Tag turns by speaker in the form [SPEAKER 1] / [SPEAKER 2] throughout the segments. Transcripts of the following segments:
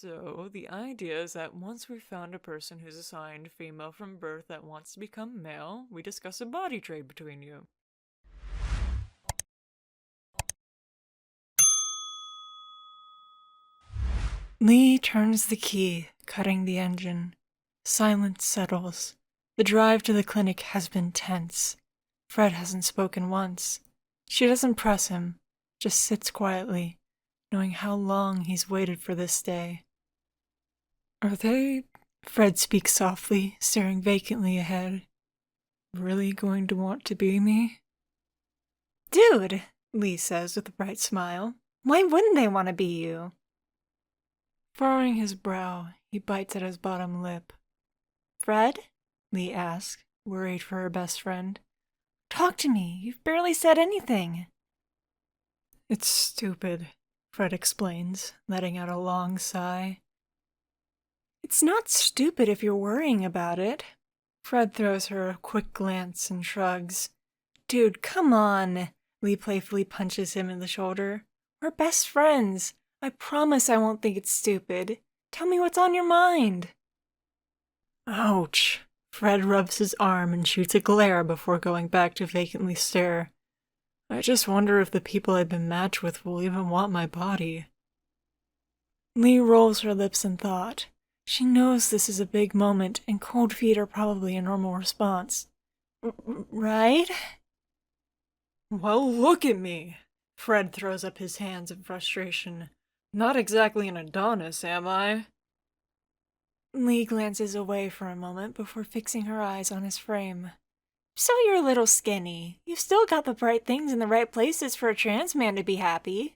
[SPEAKER 1] So, the idea is that once we've found a person who's assigned female from birth that wants to become male, we discuss a body trade between you. Lee turns the key, cutting the engine. Silence settles. The drive to the clinic has been tense. Fred hasn't spoken once. She doesn't press him, just sits quietly, knowing how long he's waited for this day. Are they, Fred speaks softly, staring vacantly ahead, really going to want to be me?
[SPEAKER 2] Dude, Lee says with a bright smile. Why wouldn't they want to be you?
[SPEAKER 1] Furrowing his brow, he bites at his bottom lip.
[SPEAKER 2] Fred?
[SPEAKER 1] Lee asks, worried for her best friend.
[SPEAKER 2] Talk to me. You've barely said anything.
[SPEAKER 1] It's stupid, Fred explains, letting out a long sigh.
[SPEAKER 2] It's not stupid if you're worrying about it.
[SPEAKER 1] Fred throws her a quick glance and shrugs.
[SPEAKER 2] Dude, come on. Lee playfully punches him in the shoulder. We're best friends. I promise I won't think it's stupid. Tell me what's on your mind.
[SPEAKER 1] Ouch. Fred rubs his arm and shoots a glare before going back to vacantly stare. I just wonder if the people I've been matched with will even want my body. Lee rolls her lips in thought. She knows this is a big moment, and cold feet are probably a normal response.
[SPEAKER 2] Right?
[SPEAKER 1] Well, look at me! Fred throws up his hands in frustration. Not exactly an Adonis, am I?
[SPEAKER 2] Lee glances away for a moment before fixing her eyes on his frame. So you're a little skinny. You've still got the right things in the right places for a trans man to be happy.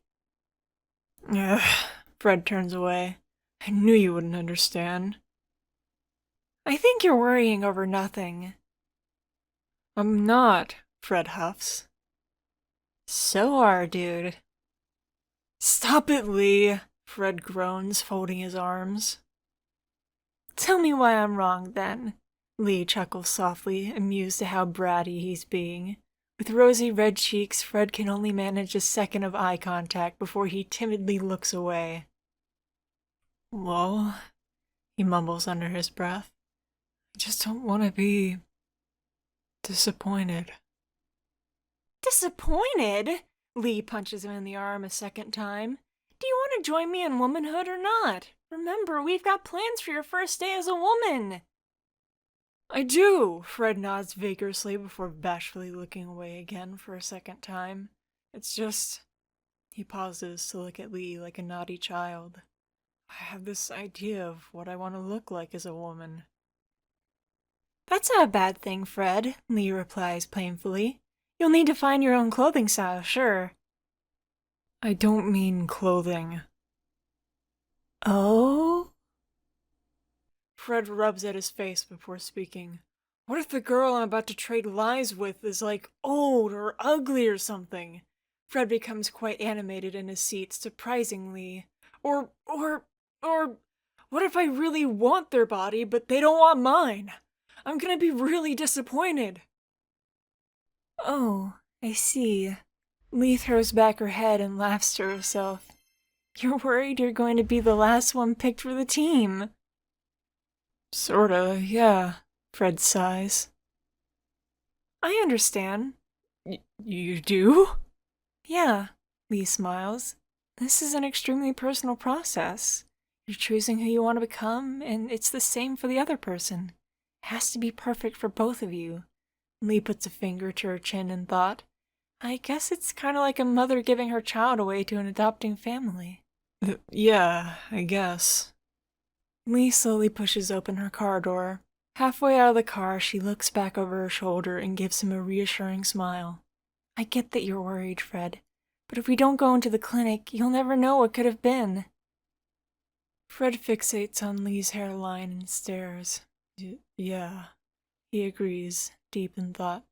[SPEAKER 1] Ugh, Fred turns away. I knew you wouldn't understand.
[SPEAKER 2] I think you're worrying over nothing.
[SPEAKER 1] I'm not, Fred huffs.
[SPEAKER 2] So are, dude.
[SPEAKER 1] Stop it, Lee, Fred groans, folding his arms.
[SPEAKER 2] Tell me why I'm wrong, then. Lee chuckles softly, amused at how bratty he's being.
[SPEAKER 1] With rosy red cheeks, Fred can only manage a second of eye contact before he timidly looks away. Well, he mumbles under his breath. I just don't want to be disappointed.
[SPEAKER 2] Disappointed? Lee punches him in the arm a second time. Do you want to join me in womanhood or not? Remember, we've got plans for your first day as a woman.
[SPEAKER 1] I do, Fred nods vigorously before bashfully looking away again for a second time. It's just... He pauses to look at Lee like a naughty child. I have this idea of what I want to look like as a woman.
[SPEAKER 2] That's not a bad thing, Fred, Lee replies painfully. You'll need to find your own clothing style, sure.
[SPEAKER 1] I don't mean clothing.
[SPEAKER 2] Oh?
[SPEAKER 1] Fred rubs at his face before speaking. What if the girl I'm about to trade lives with is like old or ugly or something? Fred becomes quite animated in his seat, surprisingly. Or what if I really want their body, but they don't want mine? I'm gonna be really disappointed.
[SPEAKER 2] Oh, I see. Lee throws back her head and laughs to herself. You're worried you're going to be the last one picked for the team.
[SPEAKER 1] Sorta, yeah, Fred sighs.
[SPEAKER 2] I understand.
[SPEAKER 1] You do?
[SPEAKER 2] Yeah, Lee smiles. This is an extremely personal process. You're choosing who you want to become, and it's the same for the other person. It has to be perfect for both of you. Lee puts a finger to her chin in thought. I guess it's kind of like a mother giving her child away to an adopting family.
[SPEAKER 1] Yeah, I guess. Lee slowly pushes open her car door. Halfway out of the car, she looks back over her shoulder and gives him a reassuring smile.
[SPEAKER 2] I get that you're worried, Fred, but if we don't go into the clinic, you'll never know what could have been.
[SPEAKER 1] Fred fixates on Lee's hairline and stares. Yeah, he agrees, deep in thought.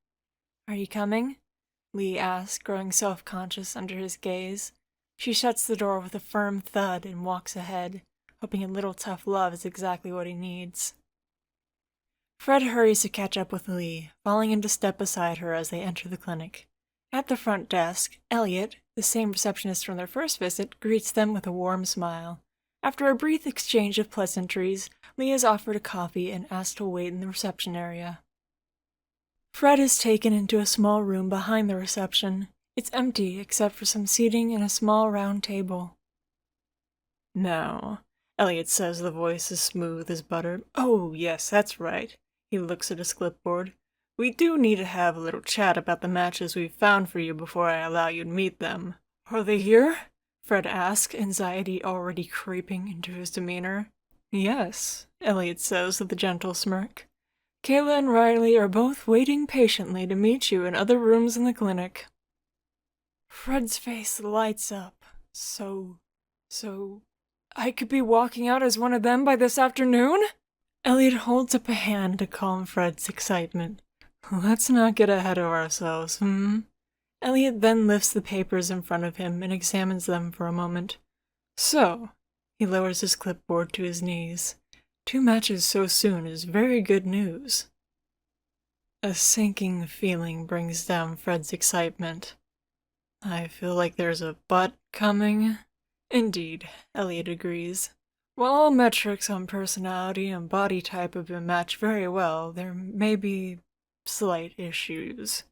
[SPEAKER 1] Are you coming? Lee asks, growing self-conscious under his gaze. She shuts the door with a firm thud and walks ahead, hoping a little tough love is exactly what he needs. Fred hurries to catch up with Lee, falling into step beside her as they enter the clinic. At the front desk, Elliot, the same receptionist from their first visit, greets them with a warm smile. After a brief exchange of pleasantries, Lee is offered a coffee and asked to wait in the reception area. Fred is taken into a small room behind the reception. It's empty except for some seating and a small round table. "Now," Elliot says, the voice as smooth as butter. "Oh, yes, that's right." He looks at his clipboard. "We do need to have a little chat about the matches we've found for you before I allow you to meet them." "Are they here?" Fred asks, anxiety already creeping into his demeanor. "Yes," Elliot says with a gentle smirk. "Kayla and Riley are both waiting patiently to meet you in other rooms in the clinic." Fred's face lights up. So, I could be walking out as one of them by this afternoon? Elliot holds up a hand to calm Fred's excitement. "Let's not get ahead of ourselves, Elliot then lifts the papers in front of him and examines them for a moment. "So," he lowers his clipboard to his knees, "2 matches so soon is very good news." A sinking feeling brings down Fred's excitement. "I feel like there's a but coming." "Indeed," Elliot agrees. "While all metrics on personality and body type have been matched very well, there may be slight issues."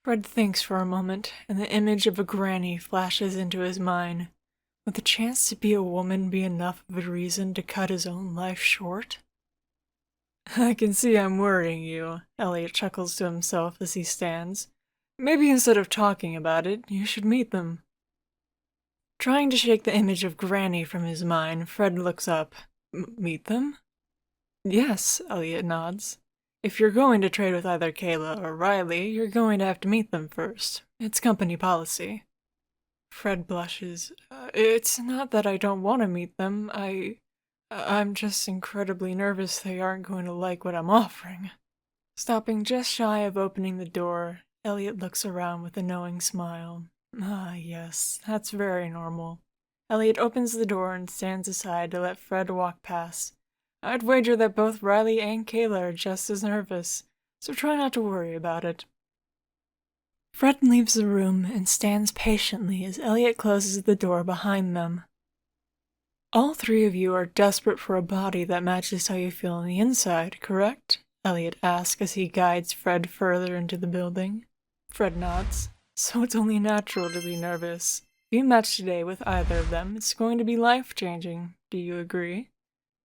[SPEAKER 1] Fred thinks for a moment, and the image of a granny flashes into his mind. Would the chance to be a woman be enough of a reason to cut his own life short? "I can see I'm worrying you," Elliot chuckles to himself as he stands. "Maybe instead of talking about it, you should meet them." Trying to shake the image of Granny from his mind, Fred looks up. "Meet them?" "Yes," Elliot nods. "If you're going to trade with either Kayla or Riley, you're going to have to meet them first. It's company policy." Fred blushes. It's not that I don't want to meet them. I'm just incredibly nervous they aren't going to like what I'm offering." Stopping just shy of opening the door, Elliot looks around with a knowing smile. "Ah, yes, that's very normal." Elliot opens the door and stands aside to let Fred walk past. "I'd wager that both Riley and Kayla are just as nervous, so try not to worry about it." Fred leaves the room and stands patiently as Elliot closes the door behind them. "All 3 of you are desperate for a body that matches how you feel on the inside, correct?" Elliot asks as he guides Fred further into the building. Fred nods. "So it's only natural to be nervous. If you match today with either of them, it's going to be life-changing. Do you agree?"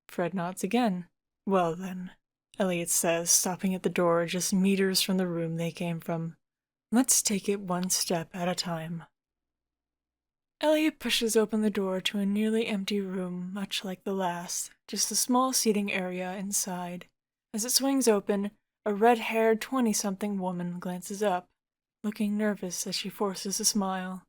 [SPEAKER 1] Fred nods again. "Well then," Elliot says, stopping at the door just meters from the room they came from. "Let's take it one step at a time." Elliot pushes open the door to a nearly empty room, much like the last, just a small seating area inside. As it swings open, a red-haired 20-something woman glances up, looking nervous as she forces a smile.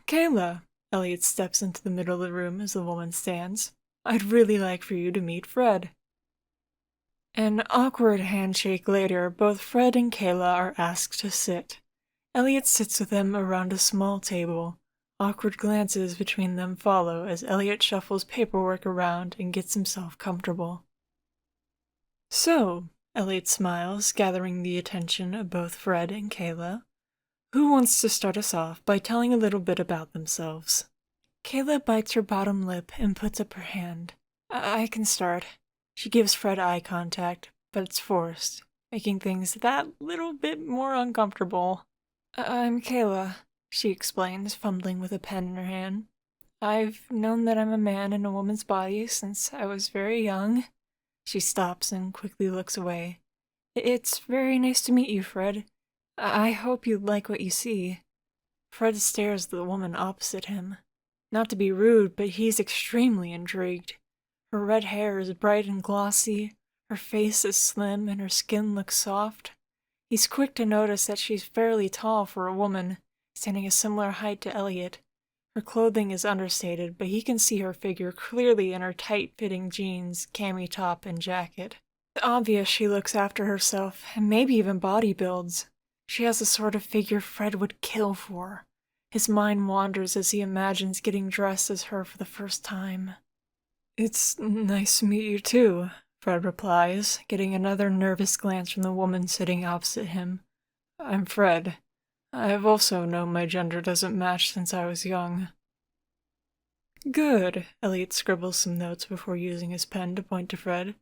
[SPEAKER 1] "Kayla," Elliot steps into the middle of the room as the woman stands. "I'd really like for you to meet Fred." An awkward handshake later, both Fred and Kayla are asked to sit. Elliot sits with them around a small table. Awkward glances between them follow as Elliot shuffles paperwork around and gets himself comfortable. "So," Elliot smiles, gathering the attention of both Fred and Kayla, "who wants to start us off by telling a little bit about themselves?" Kayla bites her bottom lip and puts up her hand. I can start." She gives Fred eye contact, but it's forced, making things that little bit more uncomfortable. "I'm Kayla," she explains, fumbling with a pen in her hand. "I've known that I'm a man in a woman's body since I was very young." She stops and quickly looks away. "It's very nice to meet you, Fred. I hope you like what you see." Fred stares at the woman opposite him. Not to be rude, but he's extremely intrigued. Her red hair is bright and glossy, her face is slim, and her skin looks soft. He's quick to notice that she's fairly tall for a woman, standing a similar height to Elliot. Her clothing is understated, but he can see her figure clearly in her tight-fitting jeans, cami top, and jacket. It's obvious she looks after herself, and maybe even body builds. She has the sort of figure Fred would kill for. His mind wanders as he imagines getting dressed as her for the first time. "It's nice to meet you too," Fred replies, getting another nervous glance from the woman sitting opposite him. "I'm Fred. I've also known my gender doesn't match since I was young." Good. Elliot scribbles some notes before using his pen to point to Fred.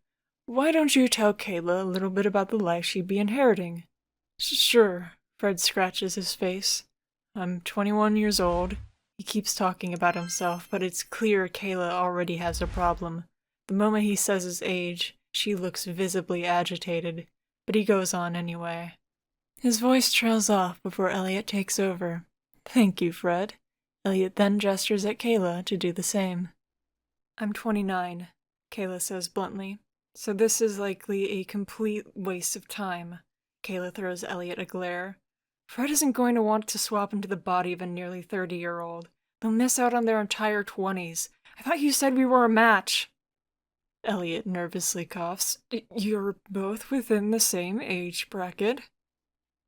[SPEAKER 1] Why don't you tell Kayla a little bit about the life she'd be inheriting? Sure. Fred scratches his face. I'm 21 years old. He keeps talking about himself, but it's clear Kayla already has a problem. The moment he says his age, she looks visibly agitated, but he goes on anyway. His voice trails off before Elliot takes over. Thank you, Fred. Elliot then gestures at Kayla to do the same. I'm 29, Kayla says bluntly, so this is likely a complete waste of time. Kayla throws Elliot a glare. Fred isn't going to want to swap into the body of a nearly 30-year-old. They'll miss out on their entire 20s. I thought you said we were a match. Elliot nervously coughs. You're both within the same age bracket.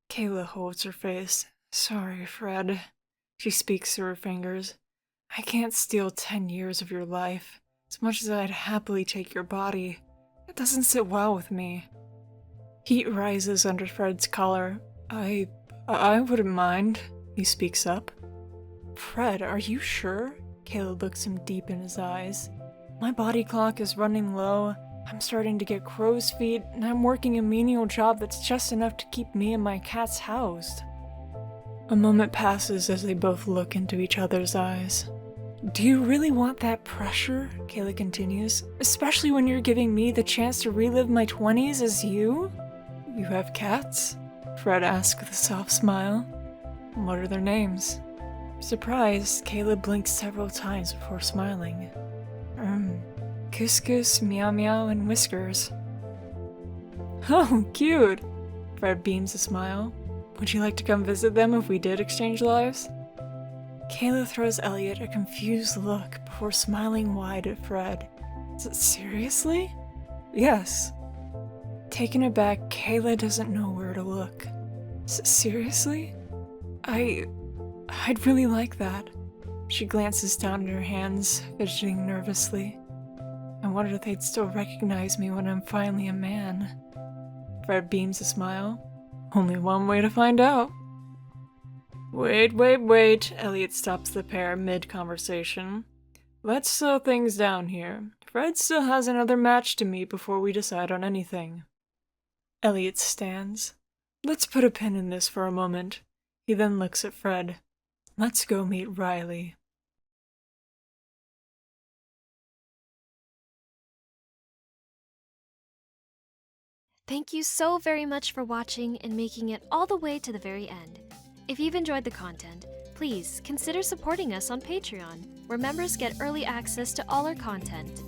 [SPEAKER 1] Kayla holds her face. Sorry, Fred. She speaks through her fingers. I can't steal 10 years of your life. As much as I'd happily take your body, it doesn't sit well with me. Heat rises under Fred's collar. I wouldn't mind, he speaks up. Fred, are you sure? Kayla looks him deep in his eyes. My body clock is running low. I'm starting to get crow's feet, and I'm working a menial job that's just enough to keep me and my cats housed. A moment passes as they both look into each other's eyes. Do you really want that pressure? Kayla continues. Especially when you're giving me the chance to relive my 20s as you? You have cats? Fred asks with a soft smile. What are their names? Surprised, Kayla blinks several times before smiling. Couscous, Meow Meow, and Whiskers. Oh, cute! Fred beams a smile. Would you like to come visit them if we did exchange lives? Kayla throws Elliot a confused look before smiling wide at Fred. Seriously? Yes. Taken aback, Kayla doesn't know where to look. Seriously? I'd really like that. She glances down at her hands, fidgeting nervously. I wonder if they'd still recognize me when I'm finally a man. Fred beams a smile. Only one way to find out. Wait. Elliot stops the pair mid-conversation. Let's slow things down here. Fred still has another match to meet before we decide on anything. Elliot stands. Let's put a pin in this for a moment. He then looks at Fred. Let's go meet Riley.
[SPEAKER 3] Thank you so very much for watching and making it all the way to the very end. If you've enjoyed the content, please consider supporting us on Patreon, where members get early access to all our content.